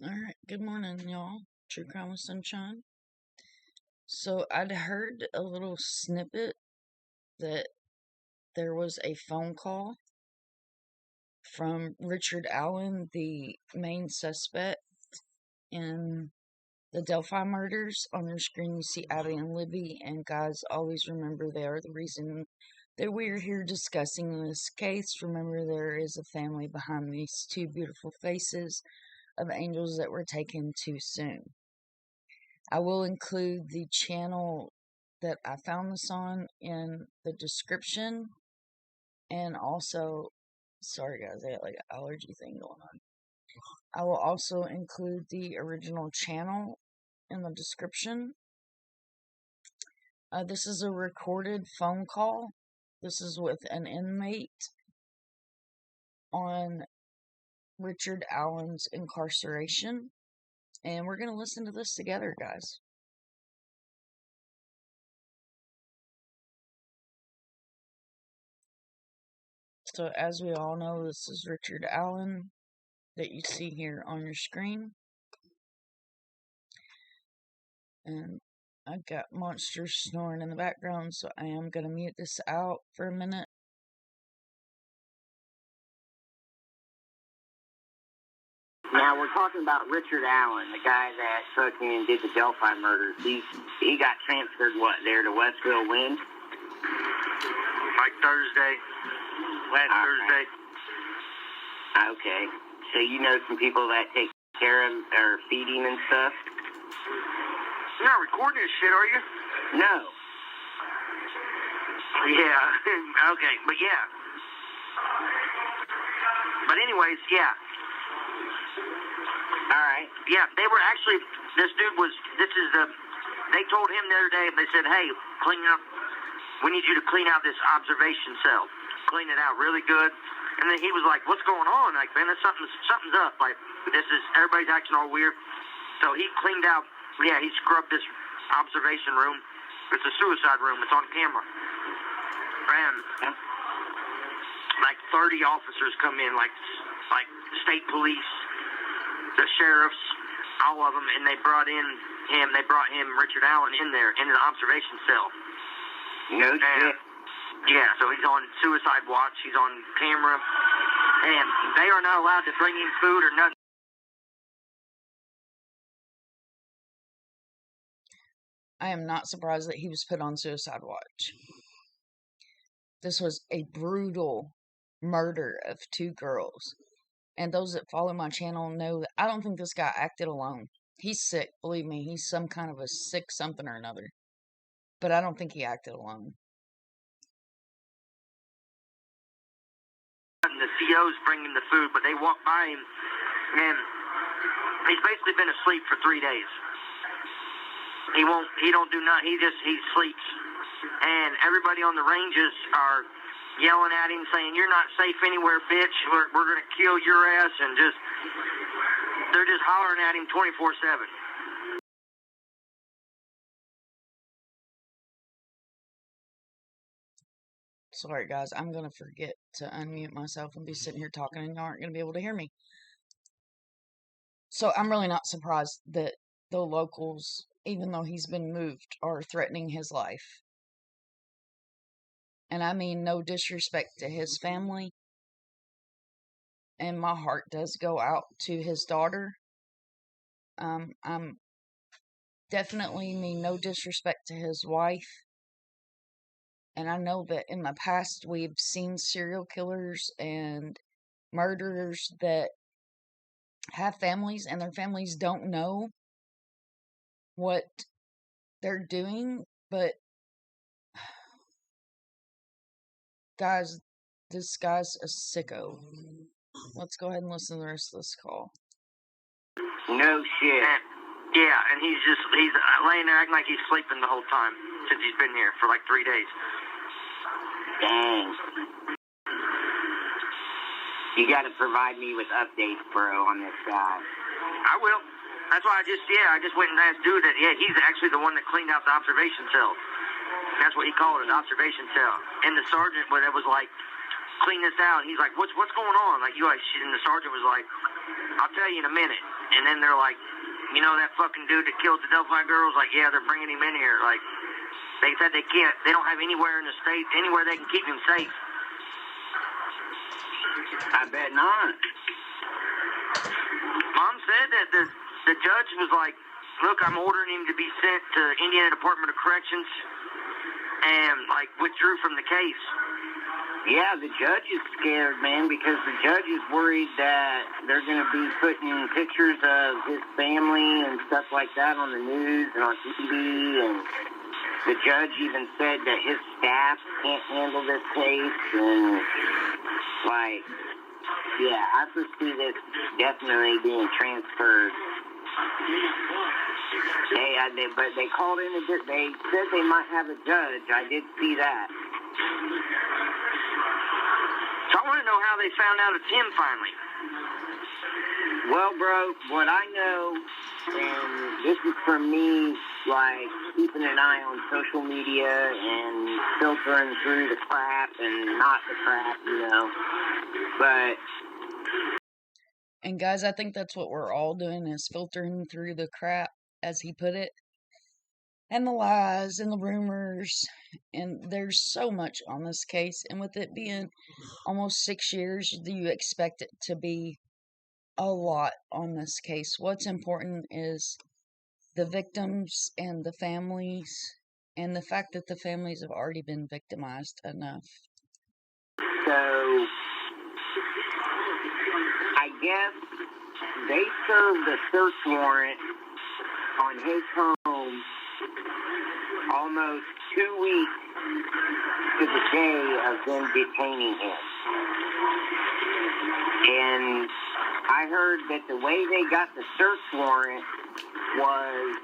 Alright, good morning, y'all. True Crime with Sunshine. So, I'd heard a little snippet that there was a phone call from Richard Allen, the main suspect in the Delphi murders. On your screen, you see Abby and Libby, and guys, always remember they are the reason that we are here discussing this case. Remember, there is a family behind these two beautiful faces of angels that were taken too soon. I will include the channel that I found this on in the description, and also, sorry guys, I got like an allergy thing going on. I will also include the original channel in the description. This is a recorded phone call. This is with an inmate on Richard Allen's incarceration. And we're going to listen to this together, guys. So, as we all know, this is Richard Allen that you see here on your screen. And I've got monsters snoring in the background, so I am going to mute this out for a minute. Now, we're talking about Richard Allen, the guy that fucking did the Delphi murders. He got transferred, there to Westville when? Like Thursday. Last Thursday. Okay. So you know some people that take care of or feed him and stuff? You're not recording this shit, are you? No. Yeah. Okay, but yeah. But anyways, yeah. Alright. Yeah, they were actually, they told him the other day, they said, hey, we need you to clean out this observation cell. Clean it out really good. And then he was like, what's going on? Like, man, something's up. Like, everybody's acting all weird. So he cleaned out, he scrubbed this observation room. It's a suicide room. It's on camera. And like 30 officers come in, like state police, the sheriffs, all of them, and they brought him, Richard Allen, in there, in the observation cell. No shit. Yeah, so he's on suicide watch, he's on camera, and they are not allowed to bring in food or nothing. I am not surprised that he was put on suicide watch. This was a brutal murder of two girls. And those that follow my channel know that I don't think this guy acted alone. He's sick, believe me. He's some kind of a sick something or another. But I don't think he acted alone. The CO's bringing the food, but they walk by him, and he's basically been asleep for 3 days. He don't do nothing, he sleeps. And everybody on the ranges are yelling at him, saying, you're not safe anywhere, bitch, we're gonna kill your ass, and they're just hollering at him 24/7. Sorry guys, I'm gonna forget to unmute myself and be sitting here talking and y'all aren't gonna be able to hear me. So I'm really not surprised that the locals, even though he's been moved, are threatening his life. And I mean no disrespect to his family. And my heart does go out to his daughter. I'm definitely mean no disrespect to his wife. And I know that in the past we've seen serial killers and murderers that have families and their families don't know what they're doing. But guys, this guy's a sicko. Let's go ahead and listen to the rest of this call. No shit. Yeah, and he's laying there acting like he's sleeping the whole time since he's been here for like 3 days. Dang. You gotta provide me with updates, bro, on this guy. I will. That's why I just went and asked dude that, he's actually the one that cleaned out the observation cell. That's what he called it, observation cell. And the sergeant was like, clean this out. And he's like, what's going on? And the sergeant was like, I'll tell you in a minute. and then they're like, you know that fucking dude that killed the Delphi girls? Like, yeah, they're bringing him in here. Like, they said they don't have anywhere in the state, anywhere they can keep him safe. I bet not. Mom said that the judge was like, look, I'm ordering him to be sent to Indiana Department of Corrections, and, like, withdrew from the case. Yeah, the judge is scared, man, because the judge is worried that they're going to be putting pictures of his family and stuff like that on the news and on TV, and the judge even said that his staff can't handle this case, and, like, yeah, I foresee this definitely being transferred. But they called in they said they might have a judge. I did see that. So I want to know how they found out it's him finally. Well, bro, what I know, and this is from me, like, keeping an eye on social media and filtering through the crap and not the crap, you know, but... And guys, I think that's what we're all doing, is filtering through the crap, as he put it, and the lies and the rumors, and there's so much on this case, and with it being almost 6 years, do you expect it to be a lot on this case? What's important is the victims and the families, and the fact that the families have already been victimized enough. So, I guess they served a search warrant on his home almost 2 weeks to the day of them detaining him. And I heard that the way they got the search warrant was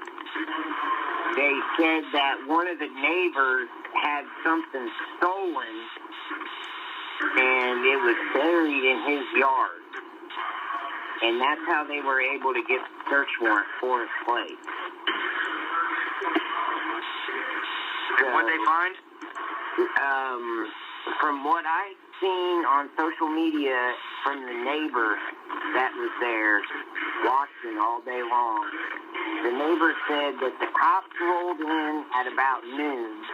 they said that one of the neighbors had something stolen and it was buried in his yard. And that's how they were able to get the search warrant for his place. And what'd they find? From what I've seen on social media from the neighbor that was there watching all day long, the neighbor said that the cops rolled in at about noon,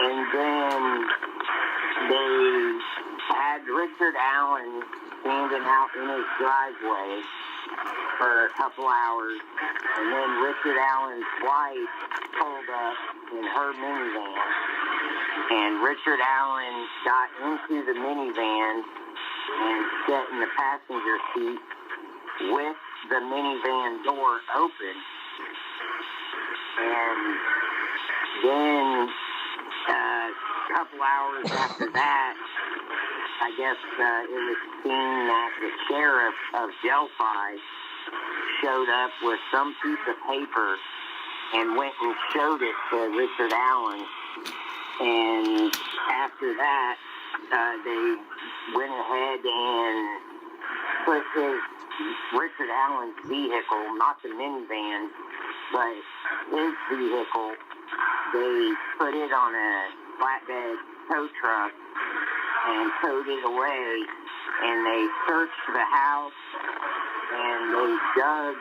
and then they had Richard Allen standing out in his driveway for a couple hours, and then Richard Allen's wife pulled up in her minivan, and Richard Allen got into the minivan and sat in the passenger seat with the minivan door open. And then a couple hours after that, I guess it was seen that the sheriff of Delphi showed up with some piece of paper and went and showed it to Richard Allen. And after that, they went ahead and put Richard Allen's vehicle, not the minivan, but his vehicle, they put it on a flatbed tow truck and towed it away, and they searched the house, and they dug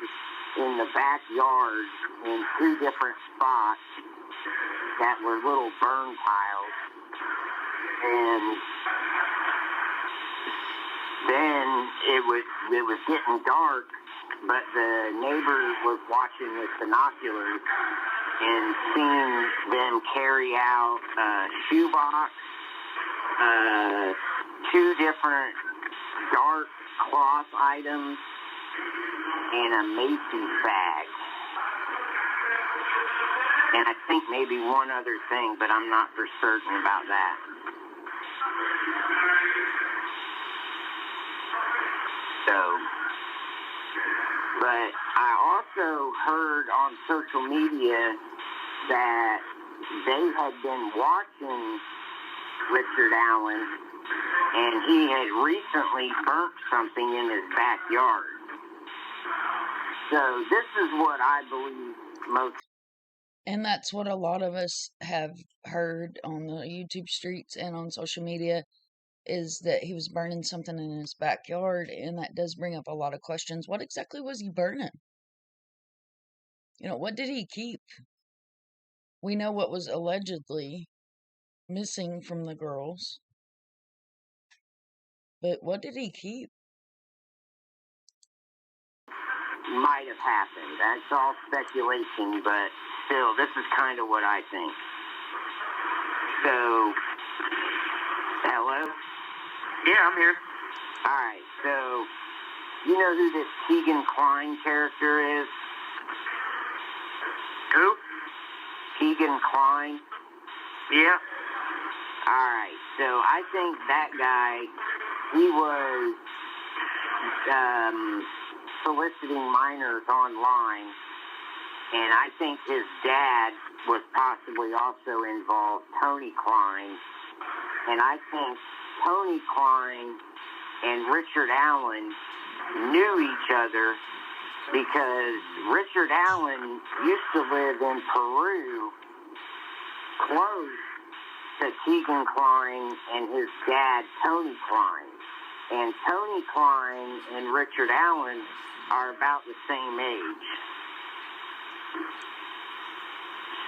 in the backyard in 2 different spots that were little burn piles. And then it was getting dark, but the neighbor was watching with binoculars and seeing them carry out a shoebox, 2 different dark cloth items, and a Macy's bag. And I think maybe one other thing, but I'm not for certain about that. So, but I also heard on social media that they had been watching Richard Allen, and he had recently burnt something in his backyard. So this is what I believe most. And that's what a lot of us have heard on the YouTube streets and on social media, is that he was burning something in his backyard, and that does bring up a lot of questions. What exactly was he burning? You know, what did he keep? We know what was allegedly missing from the girls, but what did he keep? Might have happened. That's all speculation, but still, this is kind of what I think. So, hello? Yeah, I'm here. Alright, so, you know who this Keegan Kline character is? Who? Keegan Kline? Yeah. Alright, so I think that guy, he was soliciting minors online, and I think his dad was possibly also involved, Tony Kline, and I think Tony Kline and Richard Allen knew each other because Richard Allen used to live in Peru, close to Keegan Kline and his dad, Tony Kline. And Tony Kline and Richard Allen are about the same age.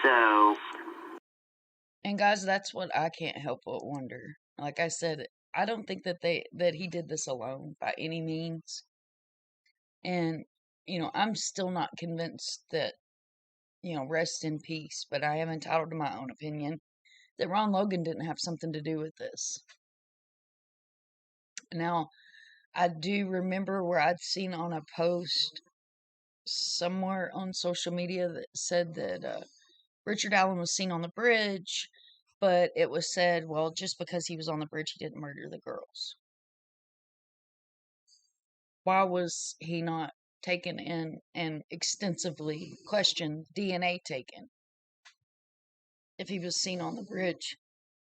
So... And guys, that's what I can't help but wonder. Like I said, I don't think that he did this alone by any means. And, you know, I'm still not convinced that, you know, rest in peace, but I am entitled to my own opinion, that Ron Logan didn't have something to do with this. Now, I do remember where I'd seen on a post somewhere on social media that said that Richard Allen was seen on the bridge, but it was said, well, just because he was on the bridge, he didn't murder the girls. Why was he not taken in and extensively questioned, DNA taken, if he was seen on the bridge?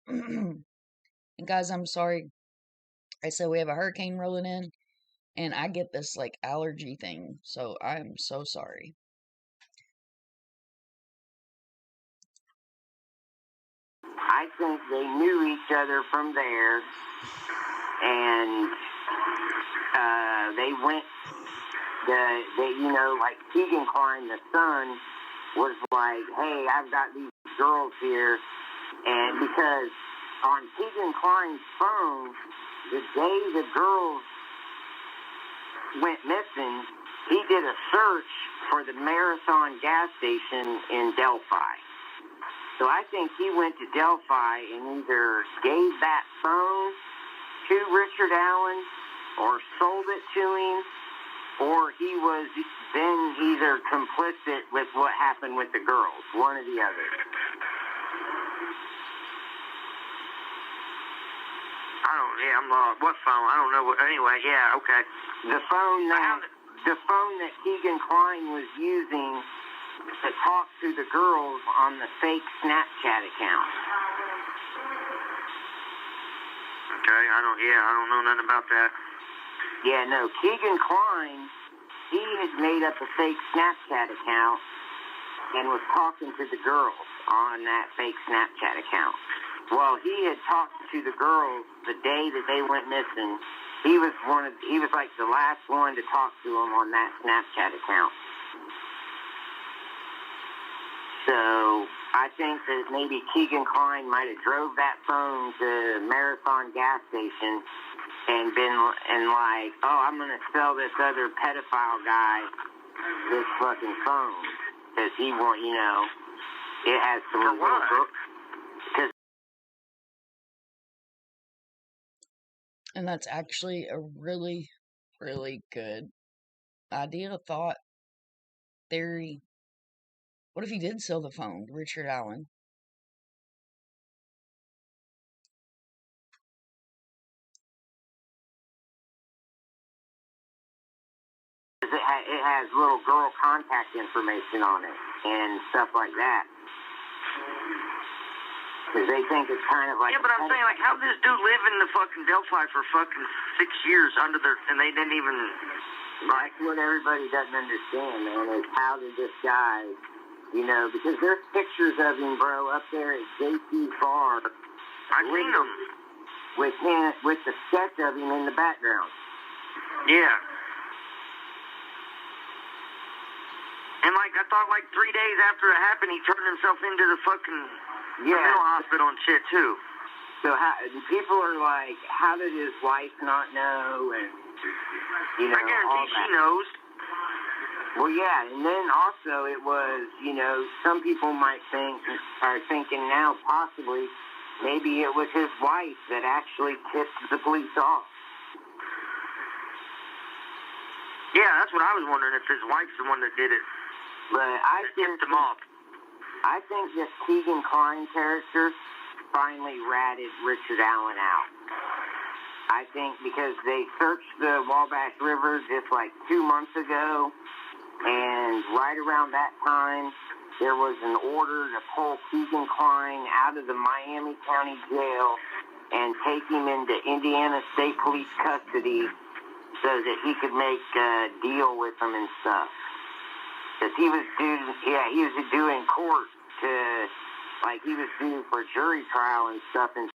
And guys, I'm sorry. I said we have a hurricane rolling in, and I get this like allergy thing, so I'm so sorry. I think they knew each other from there, and they went, you know, like Keegan Kline, the son, was like, hey, I've got these girls here, and because on Keegan Kline's phone, the day the girls went missing, he did a search for the Marathon gas station in Delphi. So I think he went to Delphi and either gave that phone to Richard Allen or sold it to him, or he was then either complicit with what happened with the girls, one or the other. I'm lost. What phone? I don't know. Anyway, yeah, okay. The phone that Keegan Kline was using to talk to the girls on the fake Snapchat account. Okay, I don't know nothing about that. Yeah, no, Keegan Kline, he had made up a fake Snapchat account and was talking to the girls on that fake Snapchat account. Well, he had talked to the girls the day that they went missing. He was like the last one to talk to them on that Snapchat account. So I think that maybe Keegan Kline might have drove that phone to Marathon gas station and been like, oh, I'm gonna sell this other pedophile guy this fucking phone because he want, you know, it has some little girl. And that's actually a really, really good idea, thought, theory. What if he did sell the phone to Richard Allen? It has little girl contact information on it and stuff like that. Because they think it's kind of like... Yeah, but I'm saying, like, how did this dude live in the fucking Delphi for fucking 6 years and they didn't even... That's what everybody doesn't understand, man, is how did this guy, you know, because there's pictures of him, bro, up there at JC's bar. I've seen them. with the sketch of him in the background. Yeah. And, like, I thought, like, 3 days after it happened, he turned himself into the fucking mental hospital and shit, too. So people are like, how did his wife not know? And, you know, I guarantee she knows. Well, yeah, and then also it was, you know, some people are thinking now possibly maybe it was his wife that actually tipped the police off. Yeah, that's what I was wondering, if his wife's the one that did it. But I tipped him off. I think this Keegan Kline character finally ratted Richard Allen out. I think because they searched the Wabash River just like 2 months ago, and right around that time, there was an order to pull Keegan Kline out of the Miami County Jail and take him into Indiana State Police custody so that he could make a deal with them and stuff. Because he was due in court to, like, he was due for jury trial and stuff in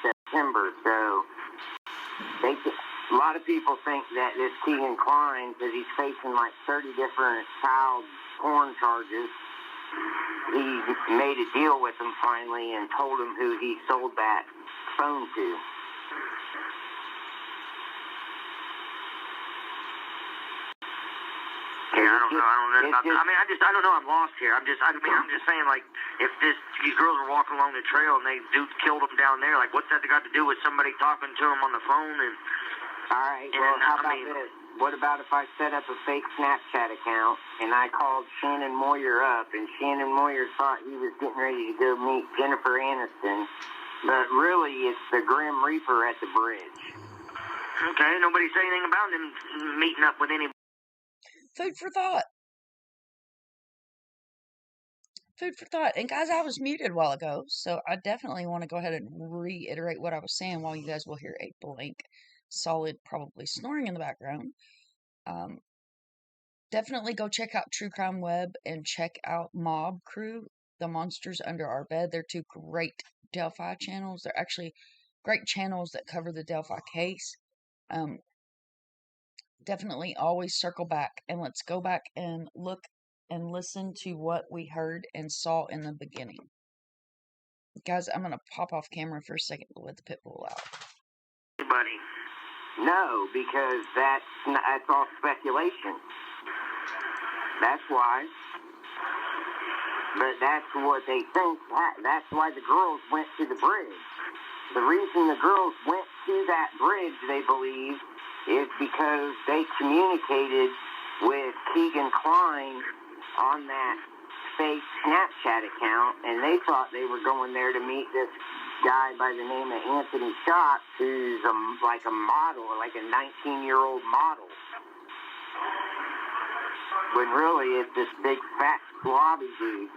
September, so a lot of people think that this Keegan Kline, because he's facing like 30 different child porn charges, he made a deal with them finally and told them who he sold that phone to. Yeah, I don't know. I don't know. I'm lost here. I'm just saying, like, if these girls are walking along the trail and they dudes killed them down there, like, what's that got to do with somebody talking to them on the phone? And all right, well, how about this? What about if I set up a fake Snapchat account and I called Shannon Moyer up, and Shannon Moyer thought he was getting ready to go meet Jennifer Aniston, but really it's the Grim Reaper at the bridge. Okay, nobody said anything about him meeting up with anybody. Food for thought. Food for thought. And guys, I was muted a while ago, so I definitely want to go ahead and reiterate what I was saying while you guys will hear a blank, solid, probably snoring in the background. Definitely go check out True Crime Web and check out Mob Crew, The Monsters Under Our Bed. They're two great Delphi channels. They're actually great channels that cover the Delphi case. Definitely always circle back and let's go back and look and listen to what we heard and saw in the beginning. Guys, I'm going to pop off camera for a second to let the pit bull out. Buddy. No, because that's all speculation. That's why. But that's what they think. That's why the girls went to the bridge. The reason the girls went to that bridge, they believe, is because they communicated with Keegan Kline on that fake Snapchat account, and they thought they were going there to meet this guy by the name of Anthony Scott, who's like a model, like a 19-year-old model. When really it's this big fat slobby dude.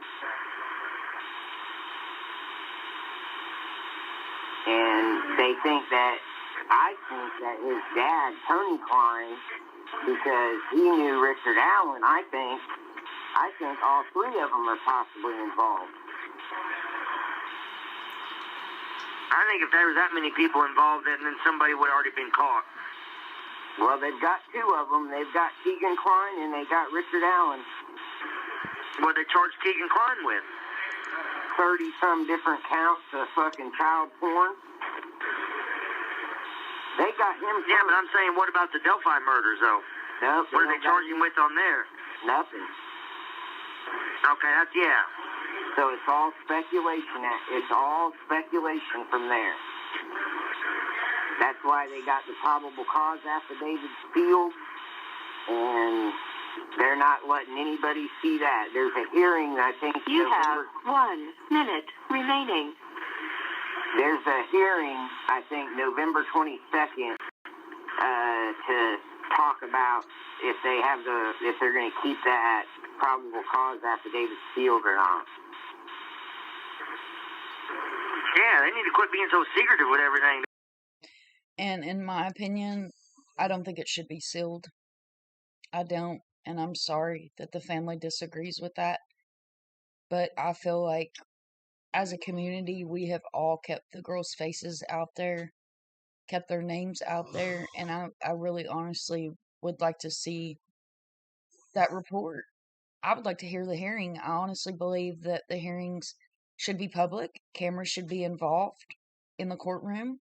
And I think that his dad, Tony Kline, because he knew Richard Allen, I think all three of them are possibly involved. I think if there was that many people involved, then somebody would have already been caught. Well, they've got two of them. They've got Keegan Klein and they got Richard Allen. What they charged Keegan Klein with? 30-some different counts of fucking child porn. They got him. Yeah, but I'm saying, what about the Delphi murders, though? Nope. What are they charging him with on there? Nothing. Okay, that's, yeah. So it's all speculation. It's all speculation from there. That's why they got the probable cause affidavit sealed, and they're not letting anybody see that. There's a hearing, I think. You have 1 minute remaining. There's a hearing, I think, November 22nd, to talk about if they're going to keep that probable cause affidavit sealed or not. Yeah, they need to quit being so secretive with everything. And in my opinion, I don't think it should be sealed. I don't, and I'm sorry that the family disagrees with that. But I feel like as a community, we have all kept the girls' faces out there, kept their names out there, and I really honestly would like to see that report. I would like to hear the hearing. I honestly believe that the hearings should be public. Cameras should be involved in the courtroom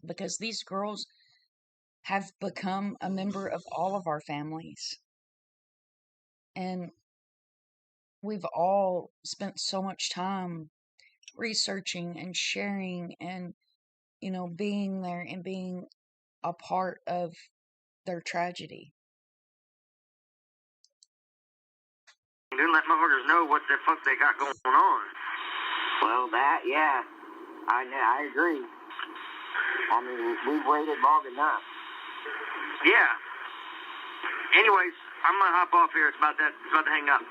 because these girls have become a member of all of our families. And we've all spent so much time researching and sharing and, being there and being a part of their tragedy. Didn't let murders know what the fuck they got going on. Well, yeah, I agree. I mean, we've waited long enough. Yeah. Anyways, I'm gonna hop off here. It's about to hang up.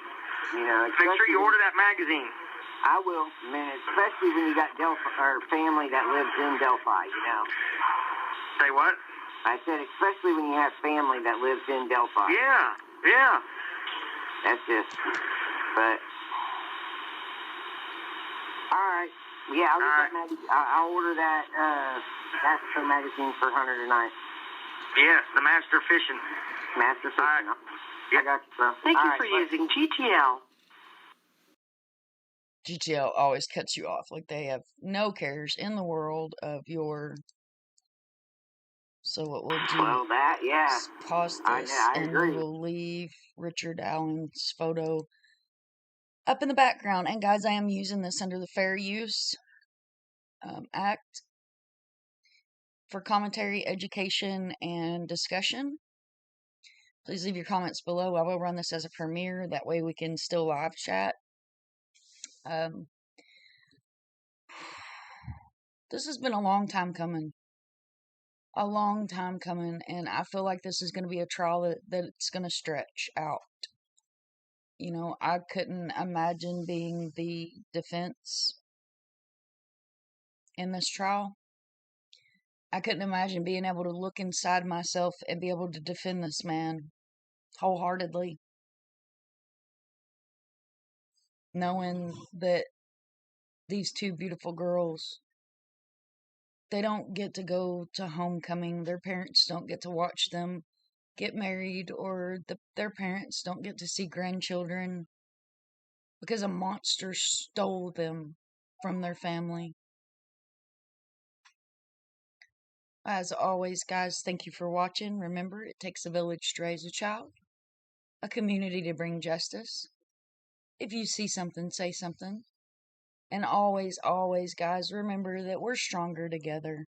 Make sure you order that magazine. I will, man. Especially when you got family that lives in Delphi. Say what? I said, especially when you have family that lives in Delphi. Yeah. That's just, but. All right. Yeah, I'll order that. That's the magazine for Hunter tonight. Yes, the Master Fishing. Master Fishing. Yep. I got you, bro. Thank you All for right, using GTL. GTL always cuts you off. Like they have no cares in the world of your. So what we'll do Well, is pause this I and agree. we will leave Richard Allen's photo up in the background. And guys, I am using this under the Fair Use Act for commentary, education, and discussion. Please leave your comments below. I will run this as a premiere. That way we can still live chat. This has been a long time coming. And I feel like this is going to be a trial that it's going to stretch out. I couldn't imagine being the defense in this trial. I couldn't imagine being able to look inside myself and be able to defend this man wholeheartedly, knowing that these two beautiful girls, they don't get to go to homecoming. Their parents don't get to watch them get married, or their parents don't get to see grandchildren because a monster stole them from their family. As always, guys, thank you for watching. Remember, it takes a village to raise a child, a community to bring justice. If you see something, say something. And always, guys, remember that we're stronger together.